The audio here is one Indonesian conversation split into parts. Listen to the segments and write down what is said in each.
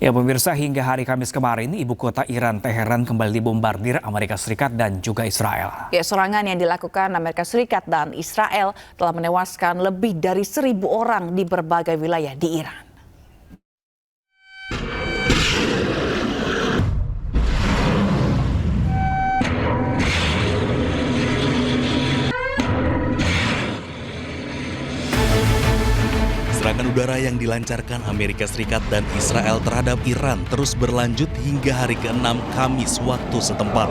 Ya pemirsa, hingga hari Kamis kemarin, ibu kota Iran, Teheran kembali dibombardir Amerika Serikat dan juga Israel. Ya, serangan yang dilakukan Amerika Serikat dan Israel telah menewaskan lebih dari 1.000 orang di berbagai wilayah di Iran. Serangan udara yang dilancarkan Amerika Serikat dan Israel terhadap Iran terus berlanjut hingga hari ke-6 Kamis waktu setempat.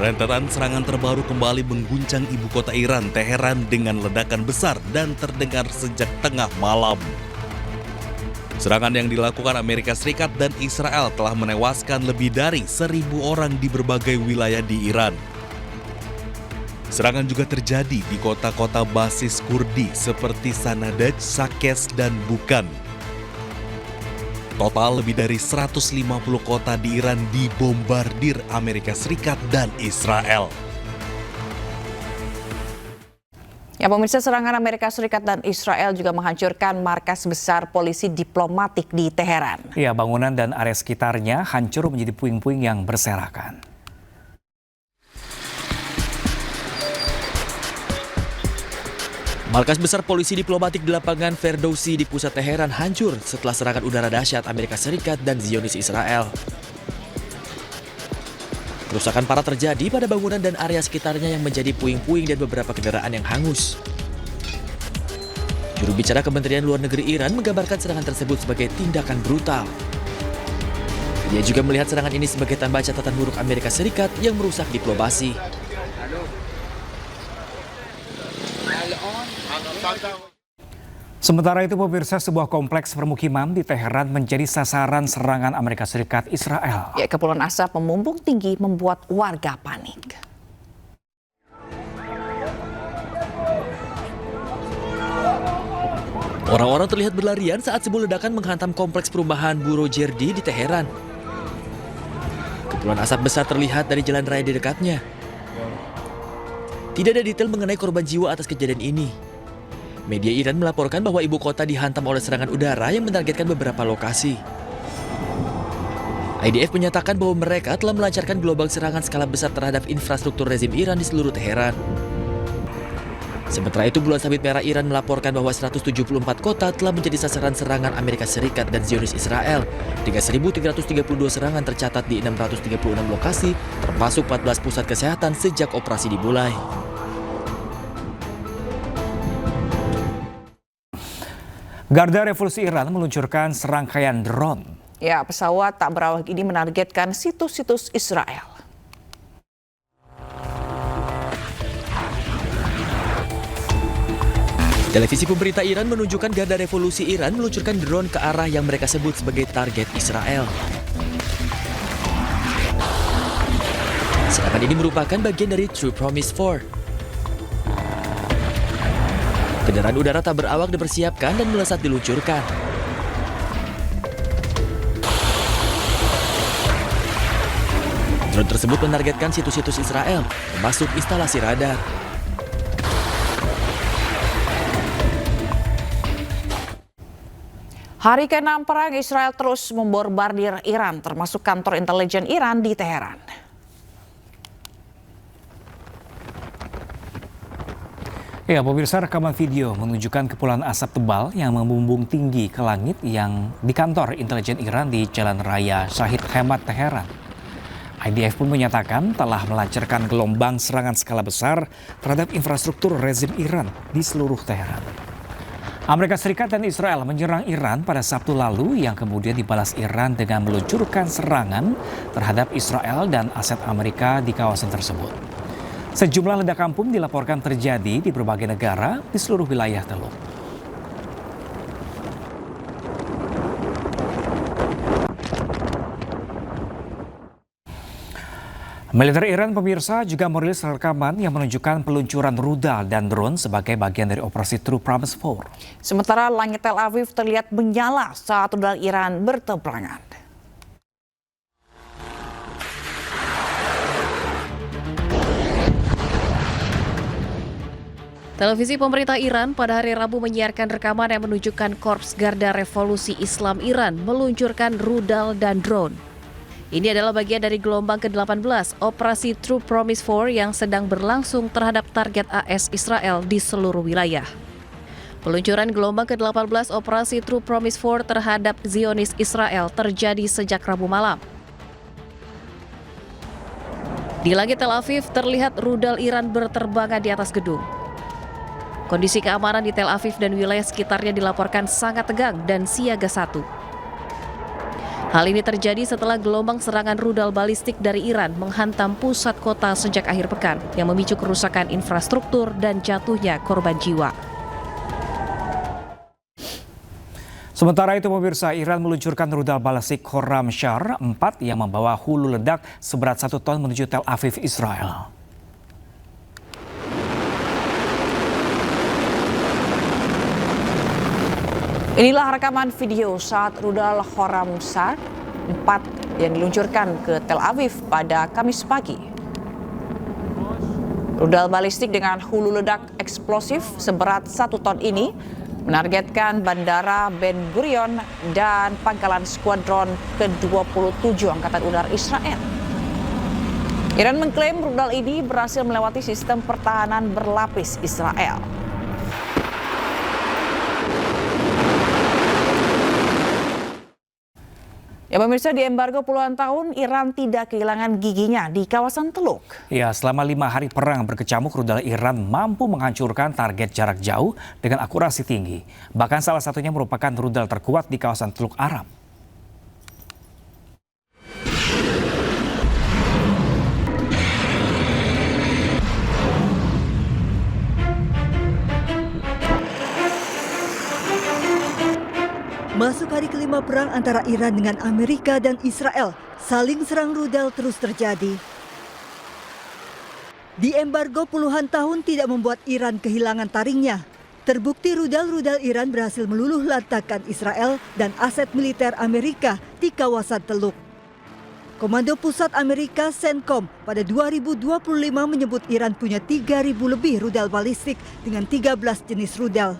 Rentetan serangan terbaru kembali mengguncang ibu kota Iran, Teheran dengan ledakan besar dan terdengar sejak tengah malam. Serangan yang dilakukan Amerika Serikat dan Israel telah menewaskan lebih dari 1.000 orang di berbagai wilayah di Iran. Serangan juga terjadi di kota-kota basis Kurdi seperti Sanadaj, Sakes, dan Bukan. Total lebih dari 150 kota di Iran dibombardir Amerika Serikat dan Israel. Ya, pemirsa, serangan Amerika Serikat dan Israel juga menghancurkan markas besar polisi diplomatik di Teheran. Ya, bangunan dan area sekitarnya hancur menjadi puing-puing yang berserakan. Markas besar polisi diplomatik di lapangan Ferdowsi di pusat Teheran hancur setelah serangan udara dahsyat Amerika Serikat dan Zionis Israel. Kerusakan parah terjadi pada bangunan dan area sekitarnya yang menjadi puing-puing dan beberapa kendaraan yang hangus. Juru bicara Kementerian Luar Negeri Iran menggambarkan serangan tersebut sebagai tindakan brutal. Dia juga melihat serangan ini sebagai tanda catatan buruk Amerika Serikat yang merusak diplomasi. Sementara itu pemirsa, sebuah kompleks permukiman di Teheran menjadi sasaran serangan Amerika Serikat Israel. Ya, kepulan asap membumbung tinggi membuat warga panik. Orang-orang terlihat berlarian saat sebuah ledakan menghantam kompleks perumahan Burojerdi di Teheran. Kepulan asap besar terlihat dari jalan raya di dekatnya. Tidak ada detail mengenai korban jiwa atas kejadian ini. Media Iran melaporkan bahwa ibu kota dihantam oleh serangan udara yang menargetkan beberapa lokasi. IDF menyatakan bahwa mereka telah melancarkan gelombang serangan skala besar terhadap infrastruktur rezim Iran di seluruh Teheran. Sementara itu, Bulan Sabit Merah Iran melaporkan bahwa 174 kota telah menjadi sasaran serangan Amerika Serikat dan Zionis Israel, dengan 1.332 serangan tercatat di 636 lokasi, termasuk 14 pusat kesehatan sejak operasi dimulai. Garda Revolusi Iran meluncurkan serangkaian drone. Ya, pesawat tak berawak ini menargetkan situs-situs Israel. Televisi pemerintah Iran menunjukkan Garda Revolusi Iran meluncurkan drone ke arah yang mereka sebut sebagai target Israel. Serangan ini merupakan bagian dari True Promise 4. Kendaraan udara tak berawak dipersiapkan dan melesat diluncurkan. Drone tersebut menargetkan situs-situs Israel, termasuk instalasi radar. Hari ke-6 perang, Israel terus membombardir Iran, termasuk kantor intelijen Iran di Teheran. Ya pemirsa, rekaman video menunjukkan kepulan asap tebal yang membumbung tinggi ke langit yang di kantor intelijen Iran di Jalan Raya Shahid Hamad, Teheran. IDF pun menyatakan telah melancarkan gelombang serangan skala besar terhadap infrastruktur rezim Iran di seluruh Teheran. Amerika Serikat dan Israel menyerang Iran pada Sabtu lalu yang kemudian dibalas Iran dengan meluncurkan serangan terhadap Israel dan aset Amerika di kawasan tersebut. Sejumlah ledakan pun dilaporkan terjadi di berbagai negara di seluruh wilayah Teluk. Militer Iran pemirsa juga merilis rekaman yang menunjukkan peluncuran rudal dan drone sebagai bagian dari operasi True Promise 4. Sementara langit Tel Aviv terlihat menyala saat rudal Iran bertebarangan. Televisi pemerintah Iran pada hari Rabu menyiarkan rekaman yang menunjukkan Korps Garda Revolusi Islam Iran meluncurkan rudal dan drone. Ini adalah bagian dari gelombang ke-18 Operasi True Promise 4 yang sedang berlangsung terhadap target AS Israel di seluruh wilayah. Peluncuran gelombang ke-18 Operasi True Promise 4 terhadap Zionis Israel terjadi sejak Rabu malam. Di langit Tel Aviv terlihat rudal Iran berterbangan di atas gedung. Kondisi keamanan di Tel Aviv dan wilayah sekitarnya dilaporkan sangat tegang dan siaga 1. Hal ini terjadi setelah gelombang serangan rudal balistik dari Iran menghantam pusat kota sejak akhir pekan yang memicu kerusakan infrastruktur dan jatuhnya korban jiwa. Sementara itu pemirsa, Iran meluncurkan rudal balistik Khorramshahr 4 yang membawa hulu ledak seberat 1 ton menuju Tel Aviv, Israel. Inilah rekaman video saat rudal Khorramshahr 4 yang diluncurkan ke Tel Aviv pada Kamis pagi. Rudal balistik dengan hulu ledak eksplosif seberat 1 ton ini menargetkan Bandara Ben Gurion dan pangkalan skuadron ke-27 Angkatan Udara Israel. Iran mengklaim rudal ini berhasil melewati sistem pertahanan berlapis Israel. Ya pemirsa, di embargo puluhan tahun, Iran tidak kehilangan giginya di kawasan Teluk. Ya, selama 5 hari perang berkecamuk, rudal Iran mampu menghancurkan target jarak jauh dengan akurasi tinggi. Bahkan salah satunya merupakan rudal terkuat di kawasan Teluk Arab. Masuk hari kelima perang antara Iran dengan Amerika dan Israel, saling serang rudal terus terjadi. Di embargo puluhan tahun tidak membuat Iran kehilangan taringnya. Terbukti rudal-rudal Iran berhasil meluluh lantakkan Israel dan aset militer Amerika di kawasan Teluk. Komando Pusat Amerika CENTCOM pada 2025 menyebut Iran punya 3.000 lebih rudal balistik dengan 13 jenis rudal.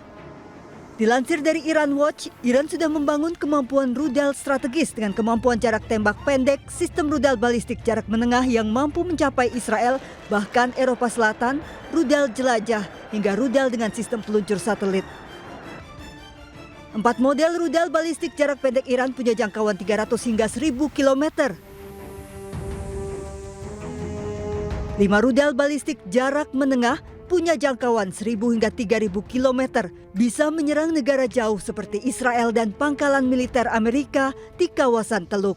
Dilansir dari Iran Watch, Iran sudah membangun kemampuan rudal strategis dengan kemampuan jarak tembak pendek, sistem rudal balistik jarak menengah yang mampu mencapai Israel, bahkan Eropa Selatan, rudal jelajah, hingga rudal dengan sistem peluncur satelit. 4 model rudal balistik jarak pendek Iran punya jangkauan 300 hingga 1.000 km. 5 rudal balistik jarak menengah punya jangkauan 1.000 hingga 3.000 km, bisa menyerang negara jauh seperti Israel dan pangkalan militer Amerika di kawasan Teluk.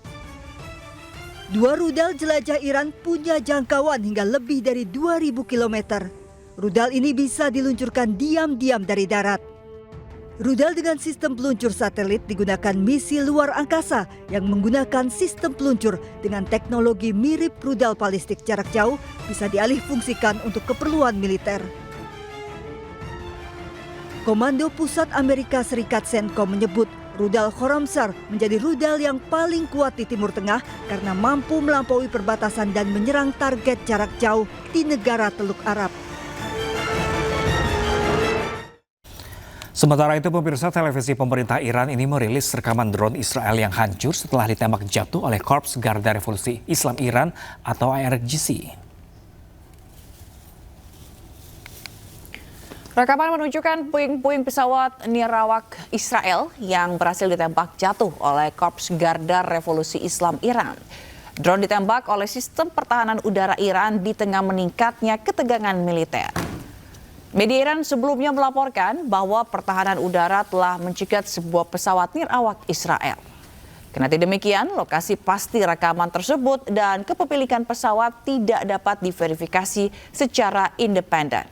2 rudal jelajah Iran punya jangkauan hingga lebih dari 2.000 km. Rudal ini bisa diluncurkan diam-diam dari darat. Rudal dengan sistem peluncur satelit digunakan misi luar angkasa yang menggunakan sistem peluncur dengan teknologi mirip rudal balistik jarak jauh bisa dialihfungsikan untuk keperluan militer. Komando Pusat Amerika Serikat CENTCOM menyebut rudal Khorramshahr menjadi rudal yang paling kuat di Timur Tengah karena mampu melampaui perbatasan dan menyerang target jarak jauh di negara Teluk Arab. Sementara itu pemirsa, televisi pemerintah Iran ini merilis rekaman drone Israel yang hancur setelah ditembak jatuh oleh Korps Garda Revolusi Islam Iran atau IRGC. Rekaman menunjukkan puing-puing pesawat nirawak Israel yang berhasil ditembak jatuh oleh Korps Garda Revolusi Islam Iran. Drone ditembak oleh sistem pertahanan udara Iran di tengah meningkatnya ketegangan militer. Media Iran sebelumnya melaporkan bahwa pertahanan udara telah mencegat sebuah pesawat nirawak Israel. Kendati demikian, lokasi pasti rekaman tersebut dan kepemilikan pesawat tidak dapat diverifikasi secara independen.